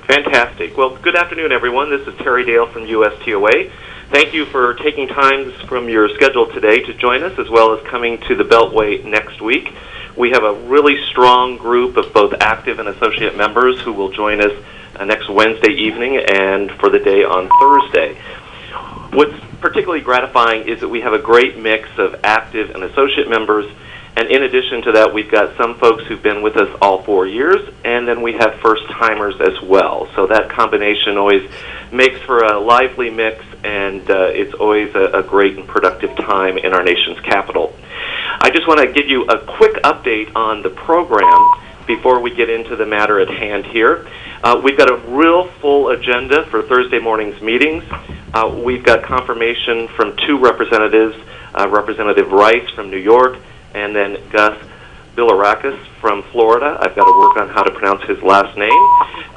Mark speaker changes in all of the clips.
Speaker 1: Fantastic. Well, good afternoon, everyone. This is Terry Dale from USTOA. Thank you for taking time from your schedule today to join us, as well as coming to the Beltway next week. We have a really strong group of both active and associate members who will join us next Wednesday evening and for the day on Thursday. What's particularly gratifying is that we have a great mix of active and associate members, and in addition to that, we've got some folks who've been with us all 4 years, and then we have first-timers as well. So that combination always makes for a lively mix, and it's always a great and productive time in our nation's capital. I just want to give you a quick update on the program before we get into the matter at hand here. We've got a real full agenda for Thursday morning's meetings. We've got confirmation from two representatives, Representative Rice from New York, and then Gus Bilirakis from Florida. I've got to work on how to pronounce his last name.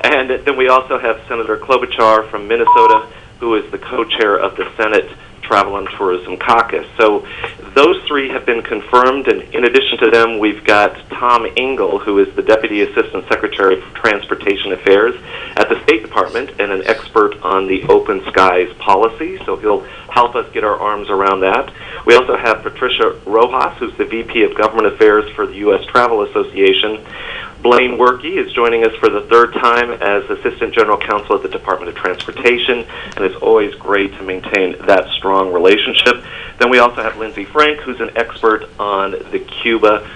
Speaker 1: And then we also have Senator Klobuchar from Minnesota, who is the co-chair of the Senate Travel and Tourism Caucus. So those three have been confirmed, and in addition to them, we've got Tom Engel, who is the Deputy Assistant Secretary for Transportation Affairs at the State Department and an expert on the Open Skies policy, so he'll help us get our arms around that. We also have Patricia Rojas, who's the VP of Government Affairs for the U.S. Travel Association. Blaine Werke is joining us for the third time as Assistant General Counsel at the Department of Transportation, and it's always great to maintain that strong relationship. Then we also have Lindsay Frank, who's an expert on the Cuba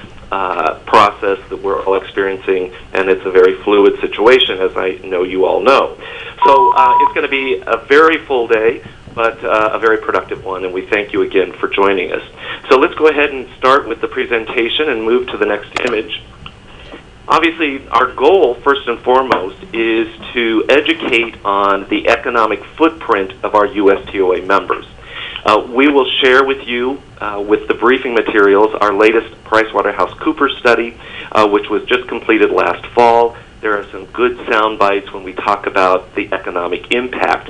Speaker 1: process that we're all experiencing, and it's a very fluid situation, as I know you all know. So it's going to be a very full day, but a very productive one, and we thank you again for joining us. So let's go ahead and start with the presentation and move to the next image. Obviously, our goal, first and foremost, is to educate on the economic footprint of our USTOA members. We will share with you, with the briefing materials, our latest PricewaterhouseCoopers study, which was just completed last fall. There are some good sound bites when we talk about the economic impact.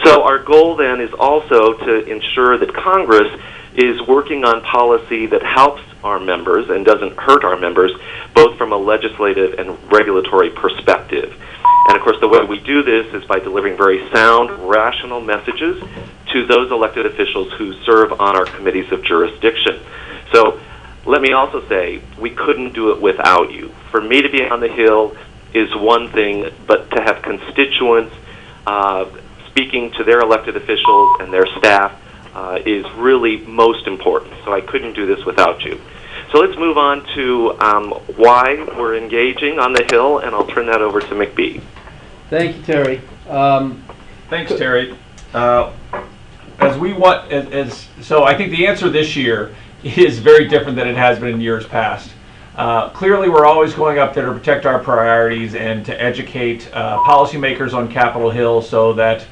Speaker 1: So our goal then is also to ensure that Congress is working on policy that helps our members and doesn't hurt our members, both from a legislative and regulatory perspective. And of course, the way we do this is by delivering very sound, rational messages to those elected officials who serve on our committees of jurisdiction. So let me also say, we couldn't do it without you. For me to be on the Hill is one thing, but to have constituents speaking to their elected officials and their staff is really most important. So I couldn't do this without you. So let's move on to why we're engaging on the Hill, and I'll turn that over to McBee.
Speaker 2: Thank you, Terry.
Speaker 3: Thanks, Terry. So I think the answer this year is very different than it has been in years past. Clearly, we're always going up there to protect our priorities and to educate policymakers on Capitol Hill so that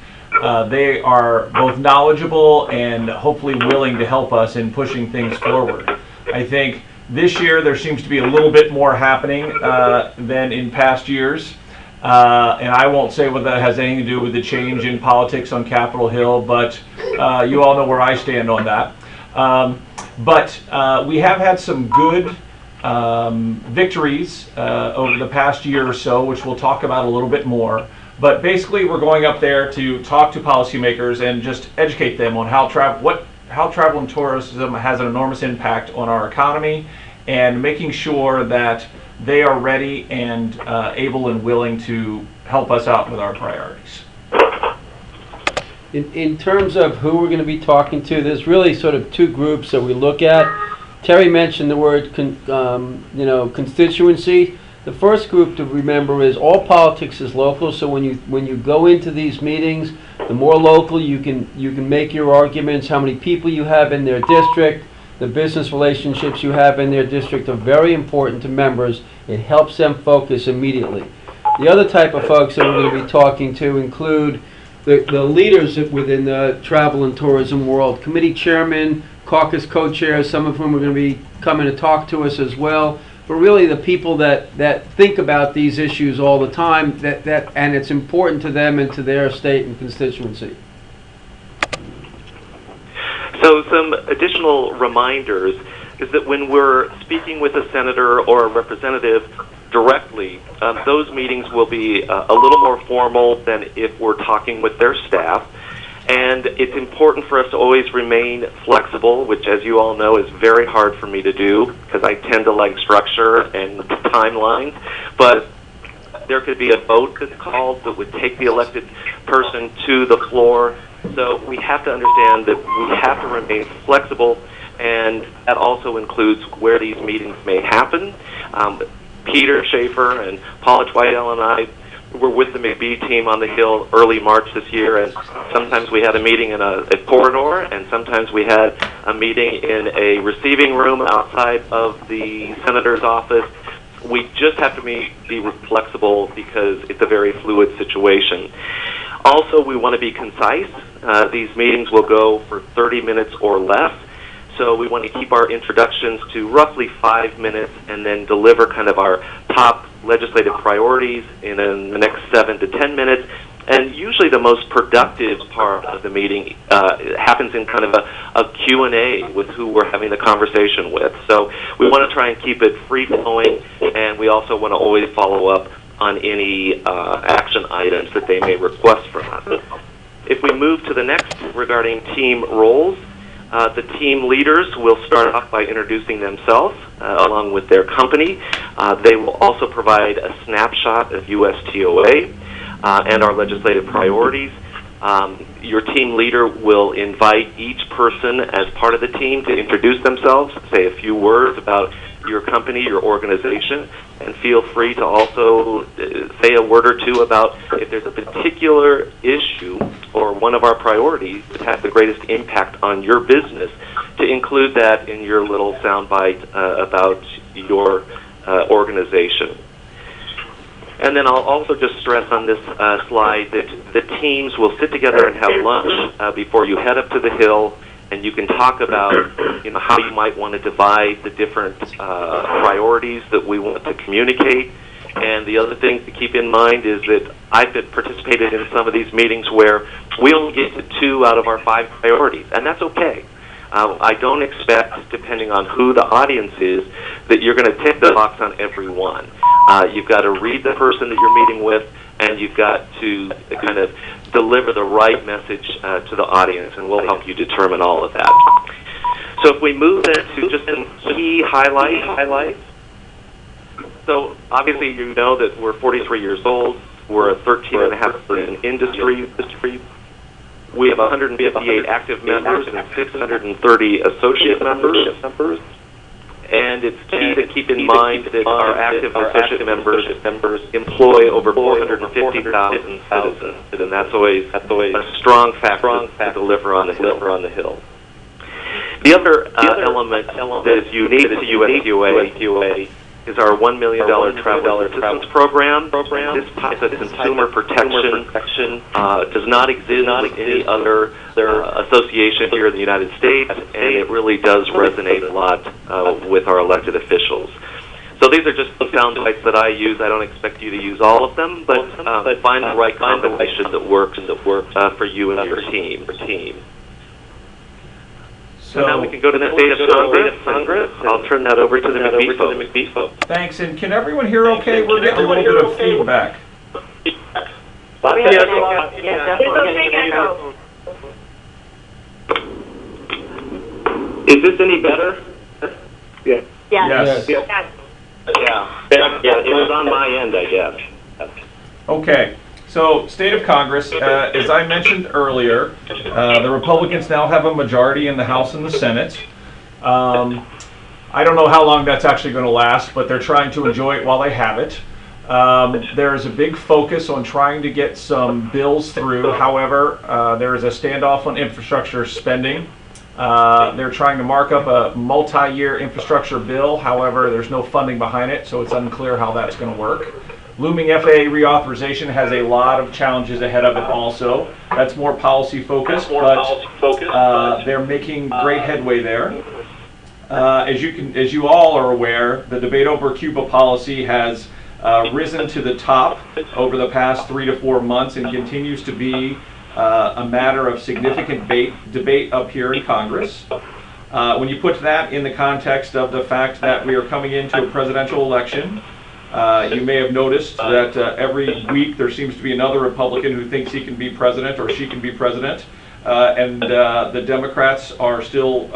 Speaker 3: they are both knowledgeable and hopefully willing to help us in pushing things forward. I think this year there seems to be a little bit more happening than in past years. And I won't say whether that has anything to do with the change in politics on Capitol Hill, but you all know where I stand on that. But we have had some good victories over the past year or so, which we'll talk about a little bit more. But basically, we're going up there to talk to policymakers and just educate them on how travel and tourism has an enormous impact on our economy, and making sure that they are ready and able and willing to help us out with our priorities.
Speaker 2: In terms of who we're going to be talking to, there's really sort of two groups that we look at. Terry mentioned the word constituency. The first group to remember is all politics is local. So when you go into these meetings, the more local you can make your arguments. How many people you have in their district, the business relationships you have in their district are very important to members. It helps them focus immediately. The other type of folks that we're going to be talking to include the leaders within the travel and tourism world, committee chairmen, caucus co-chairs, some of whom are going to be coming to talk to us as well. But really the people that think about these issues all the time, and it's important to them and to their state and constituency.
Speaker 1: So some additional reminders is that when we're speaking with a senator or a representative, directly, those meetings will be a little more formal than if we're talking with their staff. And it's important for us to always remain flexible, which, as you all know, is very hard for me to do because I tend to like structure and timelines. But there could be a vote that's called that would take the elected person to the floor. So we have to understand that we have to remain flexible, and that also includes where these meetings may happen. Peter Schaefer and Paula Twidell and I were with the McBee team on the Hill early March this year, and sometimes we had a meeting in a corridor, and sometimes we had a meeting in a receiving room outside of the senator's office. We just have to be flexible because it's a very fluid situation. Also, we want to be concise. These meetings will go for 30 minutes or less. So we want to keep our introductions to roughly 5 minutes and then deliver kind of our top legislative priorities in the next 7 to 10 minutes. And usually the most productive part of the meeting happens in kind of a Q&A with who we're having the conversation with. So we want to try and keep it free-flowing, and we also want to always follow up on any action items that they may request from us. If we move to the next regarding team roles, the team leaders will start off by introducing themselves along with their company. They will also provide a snapshot of USTOA and our legislative priorities. Your team leader will invite each person as part of the team to introduce themselves, say a few words about your company, your organization, and feel free to also say a word or two about if there's a particular issue or one of our priorities that has the greatest impact on your business, to include that in your little soundbite about your organization. And then I'll also just stress on this slide that the teams will sit together and have lunch before you head up to the Hill, and you can talk about how you might want to divide the different priorities that we want to communicate. And the other thing to keep in mind is that I've participated in some of these meetings where we only get to 2 out of our 5 priorities, and that's okay. I don't expect, depending on who the audience is, that you're going to tick the box on every one. You've got to read the person that you're meeting with, and you've got to kind of deliver the right message to the audience, and we'll help you determine all of that. So if we move then to just some key highlights. So obviously you know that we're 43 years old. We're a $13.5 billion industry. We have 158 active members and 630 associate members. And it's key to keep in mind that our active associate members employ over 450,000 citizens, and that's always a strong factor to deliver on the Hill. The other element that is unique to USTOA is our $1 million travel assistance program. This type of consumer protection does not exist with any other association here in the United States, and it really does resonate a lot with our elected officials. So these are just the sound bites that I use. I don't expect you to use all of them, but find the right combination that works for you and your team. So now we can go to the State of Congress. I'll turn that over to the McBee folks.
Speaker 3: Thanks, and can everyone hear okay? We're getting a little bit of feedback.
Speaker 1: Is this any better?
Speaker 4: Yes.
Speaker 3: Yes.
Speaker 1: Yeah, it was on my end, I guess.
Speaker 3: Okay. So, State of Congress, as I mentioned earlier, the Republicans now have a majority in the House and the Senate. I don't know how long that's actually going to last, but they're trying to enjoy it while they have it. There is a big focus on trying to get some bills through. However, there is a standoff on infrastructure spending. They're trying to mark up a multi-year infrastructure bill. However, there's no funding behind it, so it's unclear how that's going to work. Looming FAA reauthorization has a lot of challenges ahead of it also. That's more policy focused, but they're making great headway there. As you all are aware, the debate over Cuba policy has risen to the top over the past 3 to 4 months and continues to be a matter of significant debate up here in Congress. When you put that in the context of the fact that we are coming into a presidential election, You may have noticed that every week there seems to be another Republican who thinks he can be president or she can be president. And the Democrats are still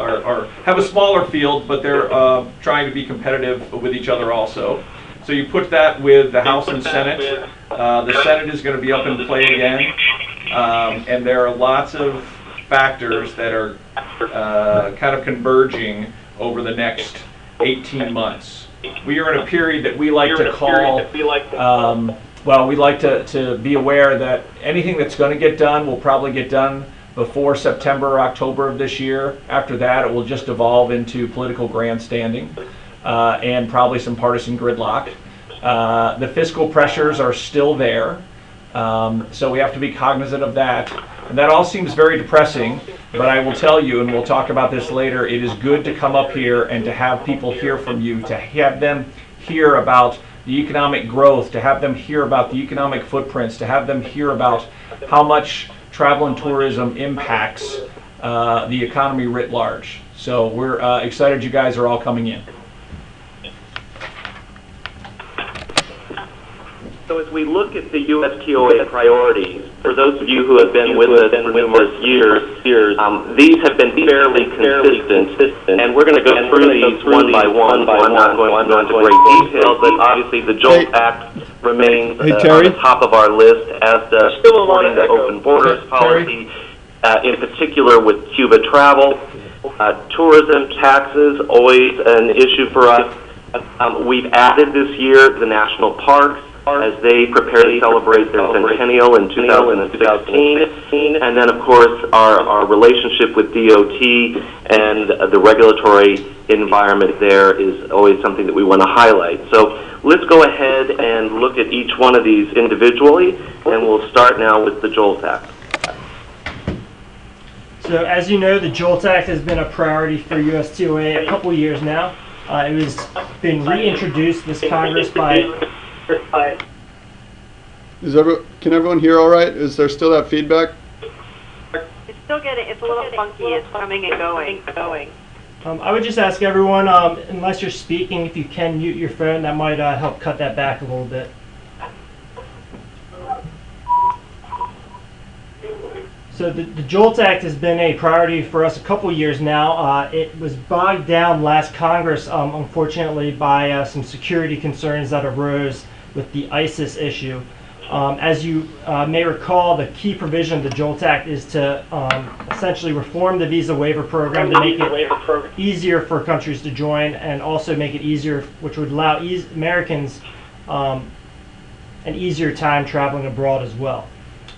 Speaker 3: have a smaller field, but they're trying to be competitive with each other also. So you put that with the House and Senate. The Senate is going to be up in play again, and there are lots of factors that are kind of converging over the next 18 months. We are in a period that we like to call, well, we like to be aware that anything that's going to get done will probably get done before September or October of this year. After that, it will just evolve into political grandstanding and probably some partisan gridlock. The fiscal pressures are still there, so we have to be cognizant of that. And that all seems very depressing, but I will tell you, and we'll talk about this later, it is good to come up here and to have people hear from you, to have them hear about the economic growth, to have them hear about the economic footprints, to have them hear about how much travel and tourism impacts the economy writ large. So we're excited you guys are all coming in.
Speaker 1: So as we look at the USTOA priorities, for those of you who have been with us for numerous years, these have been fairly consistent, and we're going to go through these one by one, so I'm not going to go into great detail, but obviously the Jolt Act remains on the top of our list, as does supporting the open borders policy, in particular with Cuba travel. Tourism taxes, always an issue for us. We've added this year the national parks, as they prepare to celebrate their centennial in 2016. And then, of course, our relationship with DOT and the regulatory environment there is always something that we want to highlight. So let's go ahead and look at each one of these individually, and we'll start now with the Jolt Act.
Speaker 4: So as you know, the Jolt Act has been a priority for USTOA a couple years now. It was been reintroduced this Congress by...
Speaker 5: Can everyone hear all right? Is there still that feedback?
Speaker 6: It's still getting, it's a little funky, it's coming and going.
Speaker 4: I would just ask everyone, unless you're speaking, if you can mute your phone, that might help cut that back a little bit. So the Jolt Act has been a priority for us a couple years now. It was bogged down last Congress, unfortunately, by some security concerns that arose with the ISIS issue. As you may recall, the key provision of the Jolt Act is to essentially reform the visa waiver program to make it easier for countries to join, and also make it easier, which would allow Americans an easier time traveling abroad as well.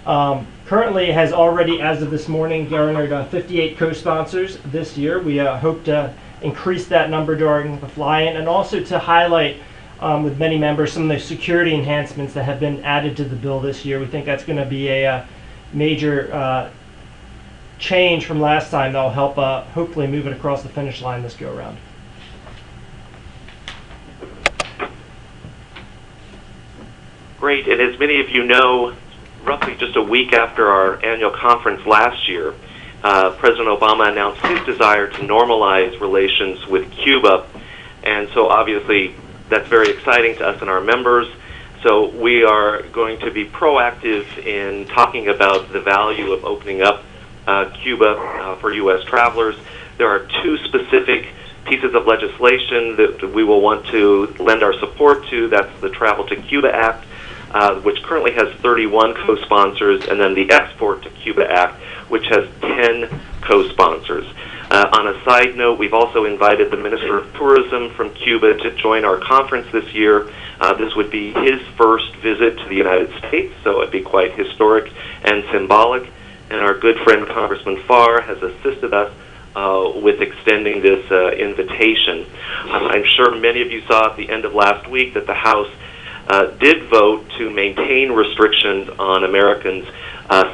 Speaker 4: Currently, it has already, as of this morning, garnered 58 co-sponsors this year. We hope to increase that number during the fly-in, and also to highlight with many members some of the security enhancements that have been added to the bill this year. We think that's going to be a major change from last time that will help hopefully move it across the finish line this go around.
Speaker 1: Great, and as many of you know, roughly just a week after our annual conference last year, President Obama announced his desire to normalize relations with Cuba, and so obviously that's very exciting to us and our members. So we are going to be proactive in talking about the value of opening up Cuba for U.S. travelers. There are two specific pieces of legislation that we will want to lend our support to. That's the Travel to Cuba Act, which currently has 31 co-sponsors, and then the Export to Cuba Act, which has 10 co-sponsors. On a side note, we've also invited the Minister of Tourism from Cuba to join our conference this year. This would be his first visit to the United States, so it'd be quite historic and symbolic. And our good friend Congressman Farr has assisted us with extending this invitation. I'm sure many of you saw at the end of last week that the House did vote to maintain restrictions on Americans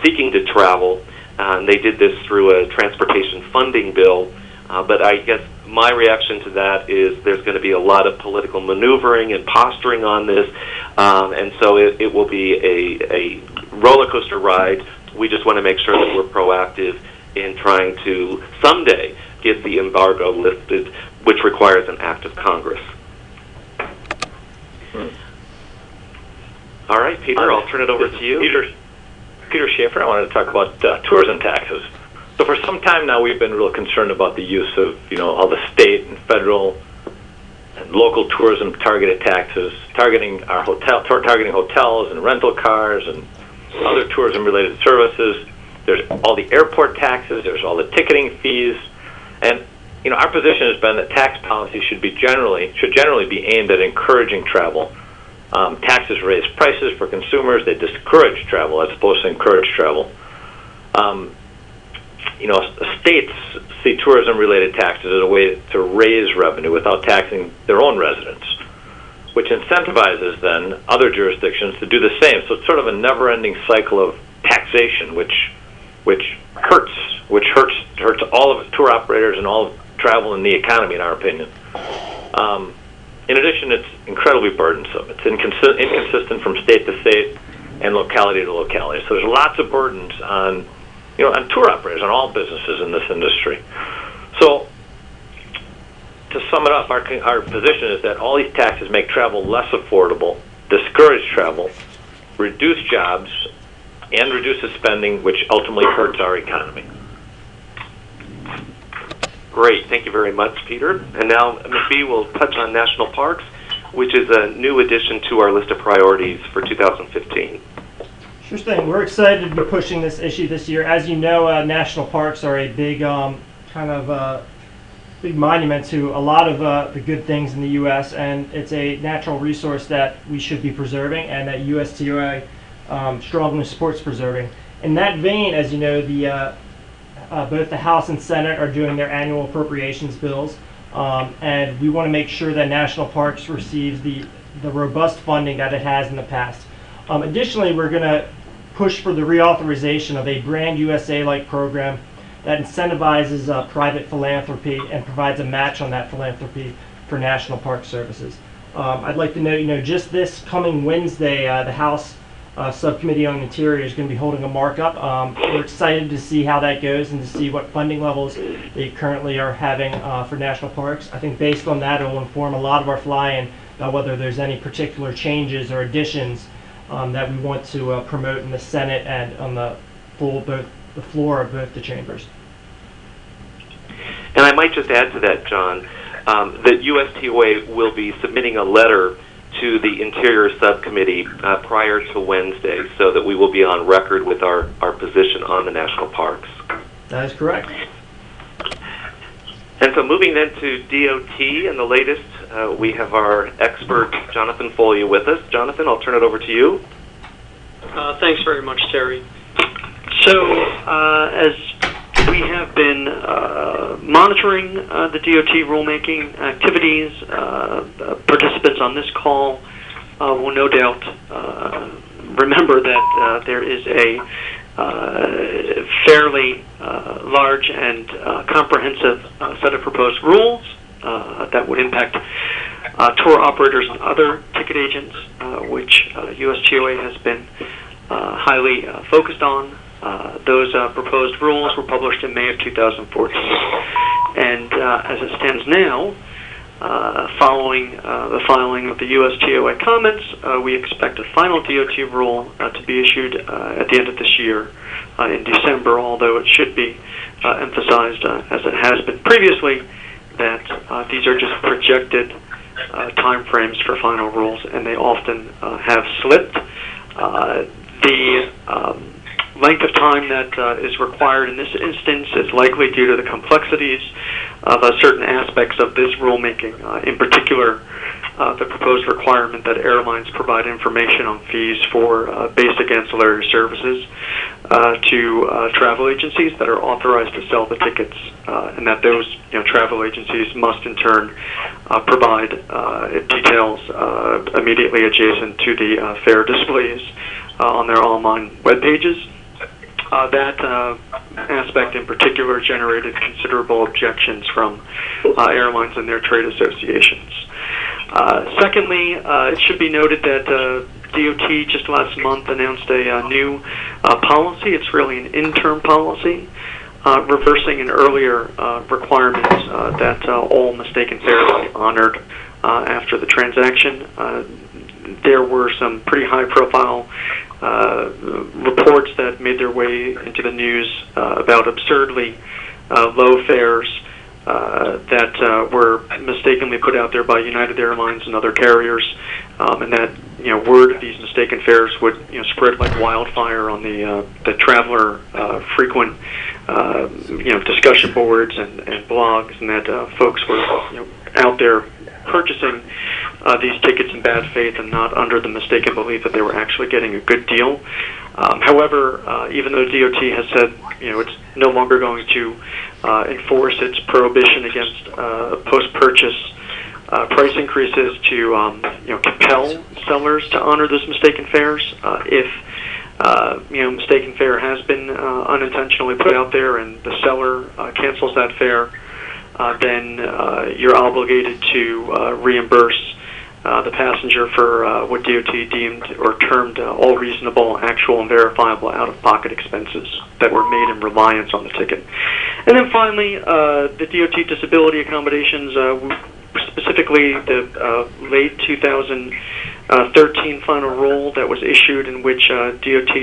Speaker 1: seeking to travel. They did this through a transportation funding bill, but I guess my reaction to that is there's going to be a lot of political maneuvering and posturing on this, and so it will be a roller coaster ride. We just want to make sure that we're proactive in trying to someday get the embargo lifted, which requires an act of Congress. All right, Peter, I'll turn it over to you.
Speaker 7: Peter Schaefer. I wanted to talk about tourism taxes. So for some time now, we've been real concerned about the use of, all the state and federal and local tourism targeted taxes, targeting hotels and rental cars and other tourism related services. There's all the airport taxes. There's all the ticketing fees, and our position has been that tax policy should generally be aimed at encouraging travel. Taxes raise prices for consumers. They discourage travel as opposed to encourage travel. States see tourism-related taxes as a way to raise revenue without taxing their own residents, which incentivizes then other jurisdictions to do the same. So it's sort of a never-ending cycle of taxation, which hurts all of tour operators and all of travel and the economy, in our opinion. In addition, it's incredibly burdensome. It's inconsistent from state to state and locality to locality. So there's lots of burdens on tour operators, on all businesses in this industry. So to sum it up, our position is that all these taxes make travel less affordable, discourage travel, reduce jobs, and reduces spending, which ultimately hurts our economy.
Speaker 1: Great. Thank you very much, Peter. And now Ms. B will touch on national parks, which is a new addition to our list of priorities for 2015.
Speaker 4: Sure thing. We're excited to be pushing this issue this year. As you know, national parks are a big big monument to a lot of the good things in the U.S., and it's a natural resource that we should be preserving and that USTOA strongly supports preserving. In that vein, as you know, both the House and Senate are doing their annual appropriations bills, and we want to make sure that national parks receives the robust funding that it has in the past. Additionally, we're going to push for the reauthorization of a BrandUSA-like program that incentivizes private philanthropy and provides a match on that philanthropy for national park services. I'd like to note, just this coming Wednesday, the House Subcommittee on Interior is going to be holding a markup. We're excited to see how that goes and to see what funding levels they currently are having for national parks. I think based on that, it will inform a lot of our fly-in about whether there's any particular changes or additions that we want to promote in the Senate and on the floor of both the chambers.
Speaker 1: And I might just add to that, John, that USTOA will be submitting a letter to the Interior Subcommittee prior to Wednesday, so that we will be on record with our position on the national parks.
Speaker 4: That is correct.
Speaker 1: And so moving then to DOT and the latest, we have our expert, Jonathan Foley, with us. Jonathan, I'll turn it over to you.
Speaker 8: Thanks very much, Terry. So, as we have been monitoring the DOT rulemaking activities, participants on this call will no doubt remember that there is a fairly large and comprehensive set of proposed rules that would impact tour operators and other ticket agents, which USTOA has been highly focused on. Those proposed rules were published in May of 2014. And as it stands now, following the filing of the USTOA comments, we expect a final DOT rule to be issued at the end of this year in December, although it should be emphasized, as it has been previously, that these are just projected time frames for final rules, and they often have slipped. The length of time that is required in this instance is likely due to the complexities of certain aspects of this rulemaking, in particular the proposed requirement that airlines provide information on fees for basic ancillary services to travel agencies that are authorized to sell the tickets, and that those travel agencies must in turn provide details immediately adjacent to the fare displays on their online web pages. That aspect in particular generated considerable objections from airlines and their trade associations. Secondly, it should be noted that DOT just last month announced a new policy. It's really an interim policy, reversing an earlier requirement that all mistaken fares be honored after the transaction. there were some pretty high-profile reports that made their way into the news about absurdly low fares that were mistakenly put out there by United Airlines and other carriers, and that word of these mistaken fares would spread like wildfire on the traveler frequent discussion boards and blogs, and that folks were out there purchasing these tickets in bad faith and not under the mistaken belief that they were actually getting a good deal. However, even though DOT has said it's no longer going to enforce its prohibition against post-purchase price increases to compel sellers to honor those mistaken fares, if mistaken fare has been unintentionally put out there and the seller cancels that fare, then you're obligated to reimburse the passenger for what DOT deemed or termed all reasonable, actual, and verifiable out-of-pocket expenses that were made in reliance on the ticket. And then finally, the DOT disability accommodations, specifically the late 2013 final rule that was issued, in which DOT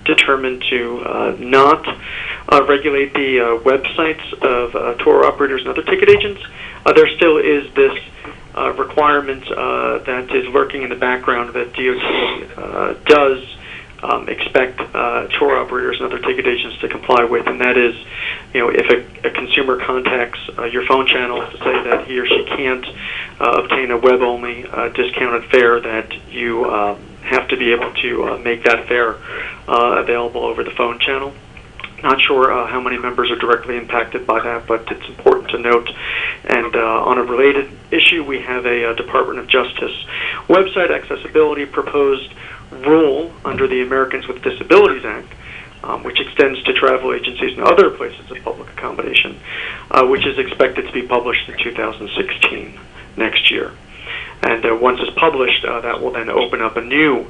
Speaker 8: determined to not regulate the websites of tour operators and other ticket agents. There still is this requirement that is lurking in the background that DOT does expect tour operators and other ticket agents to comply with, and that is, if a consumer contacts your phone channel to say that he or she can't obtain a web-only discounted fare, that you have to be able to make that fare available over the phone channel. Not sure how many members are directly impacted by that, but it's important to note. And on a related issue, we have a Department of Justice website accessibility proposed rule under the Americans with Disabilities Act, which extends to travel agencies and other places of public accommodation, which is expected to be published in 2016, next year. And once it's published, that will then open up a new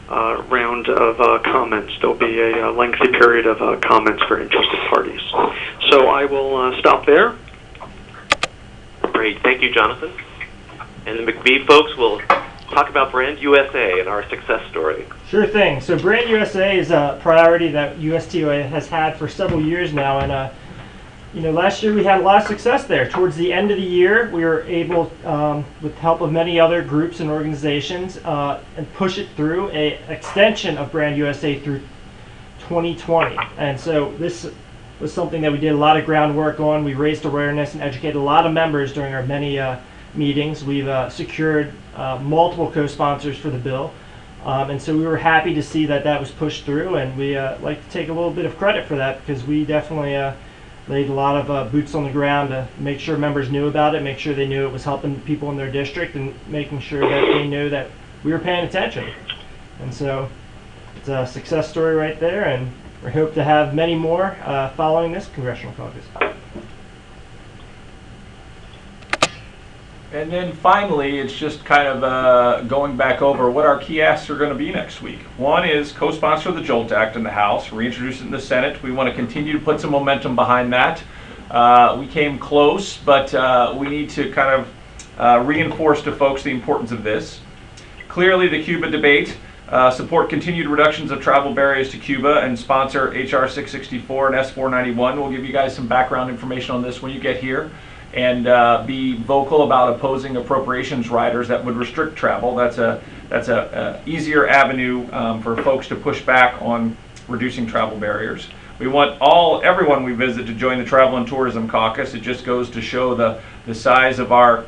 Speaker 8: round of comments. There'll be a lengthy period of comments for interested parties. So I will stop there.
Speaker 1: Great. Thank you, Jonathan. And the McBee folks will talk about BrandUSA and our success story.
Speaker 4: Sure thing. So BrandUSA is a priority that USTOA has had for several years now, and last year we had a lot of success there. Towards the end of the year, we were able, with the help of many other groups and organizations, and push it through an extension of BrandUSA through 2020. And so this was something that we did a lot of groundwork on. We raised awareness and educated a lot of members during our many meetings. We've secured multiple co-sponsors for the bill. And so we were happy to see that was pushed through, and we like to take a little bit of credit for that, because we definitely laid a lot of boots on the ground to make sure members knew about it, make sure they knew it was helping people in their district, and making sure that they knew that we were paying attention. And so it's a success story right there, and we hope to have many more following this congressional caucus.
Speaker 3: And then finally, it's just kind of going back over what our key asks are going to be next week. One is co-sponsor the Jolt Act in the House, reintroduce it in the Senate. We want to continue to put some momentum behind that. We came close, but we need to kind of reinforce to folks the importance of this. Clearly, the Cuba debate, support continued reductions of travel barriers to Cuba, and sponsor HR 664 and S491. We'll give you guys some background information on this when you get here. And be vocal about opposing appropriations riders that would restrict travel. That's a easier avenue for folks to push back on reducing travel barriers. We want everyone we visit to join the Travel and Tourism Caucus. It just goes to show the size of our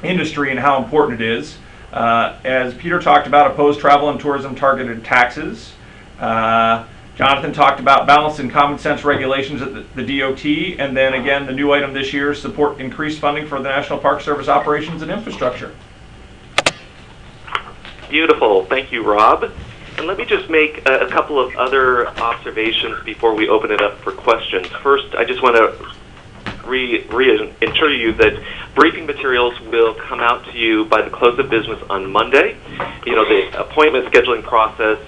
Speaker 3: industry and how important it is. As Peter talked about, oppose travel and tourism targeted taxes. Jonathan talked about balanced and common sense regulations at the DOT, and then again, the new item this year is support increased funding for the National Park Service operations and infrastructure.
Speaker 1: Beautiful. Thank you, Rob. And let me just make a couple of other observations before we open it up for questions. First, I just want to reassure you that briefing materials will come out to you by the close of business on Monday. The appointment scheduling process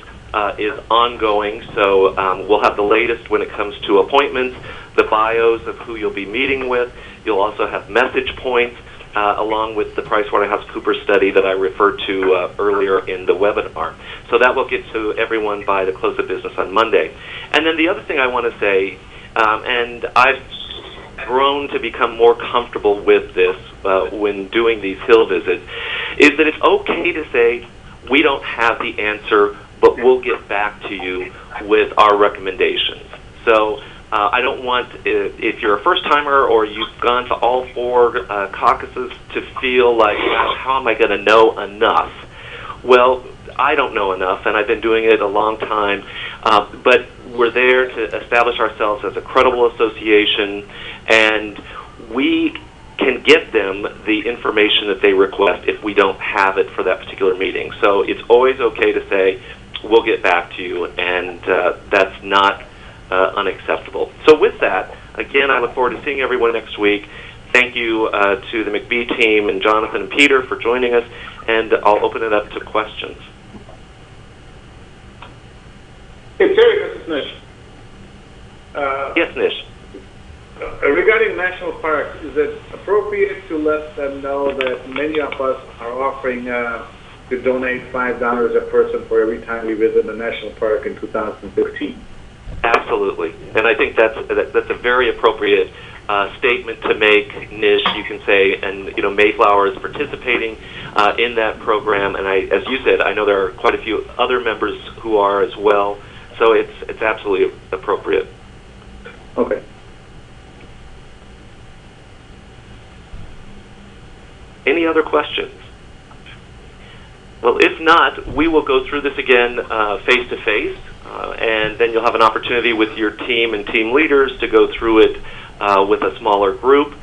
Speaker 1: is ongoing, so we'll have the latest when it comes to appointments, the bios of who you'll be meeting with. You'll also have message points along with the PricewaterhouseCoopers study that I referred to earlier in the webinar. So that will get to everyone by the close of business on Monday. And then the other thing I want to say, and I've grown to become more comfortable with this when doing these Hill visits, is that it's okay to say, we don't have the answer, but we'll get back to you with our recommendations. So I don't want, if you're a first-timer or you've gone to all 4 caucuses, to feel like, well, how am I going to know enough? Well, I don't know enough, and I've been doing it a long time, but we're there to establish ourselves as a credible association, and we can get them the information that they request if we don't have it for that particular meeting. So it's always okay to say, we'll get back to you, and that's not unacceptable. So with that, again, I look forward to seeing everyone next week. Thank you to the McBee team and Jonathan and Peter for joining us, and I'll open it up to questions.
Speaker 9: Hey, Terry, this is Nish.
Speaker 1: Yes, Nish.
Speaker 9: Regarding national parks, is it appropriate to let them know that many of us are offering to donate $5 a person for every time we visit a national park in 2015?
Speaker 1: Absolutely, and I think that's a very appropriate statement to make, Nish. You can say, and Mayflower is participating in that program, and as you said, I know there are quite a few other members who are as well. So it's absolutely appropriate.
Speaker 9: Okay.
Speaker 1: Any other questions? Well, if not, we will go through this again face-to-face, and then you'll have an opportunity with your team and team leaders to go through it with a smaller group.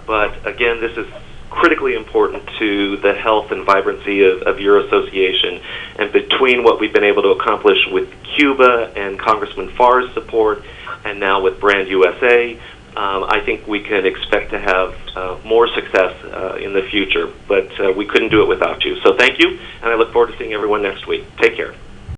Speaker 1: But again, this is critically important to the health and vibrancy of your association. And between what we've been able to accomplish with Cuba and Congressman Farr's support, and now with BrandUSA, I think we can expect to have more success in the future. But we couldn't do it without you. So thank you, and I look forward to seeing everyone next week. Take care.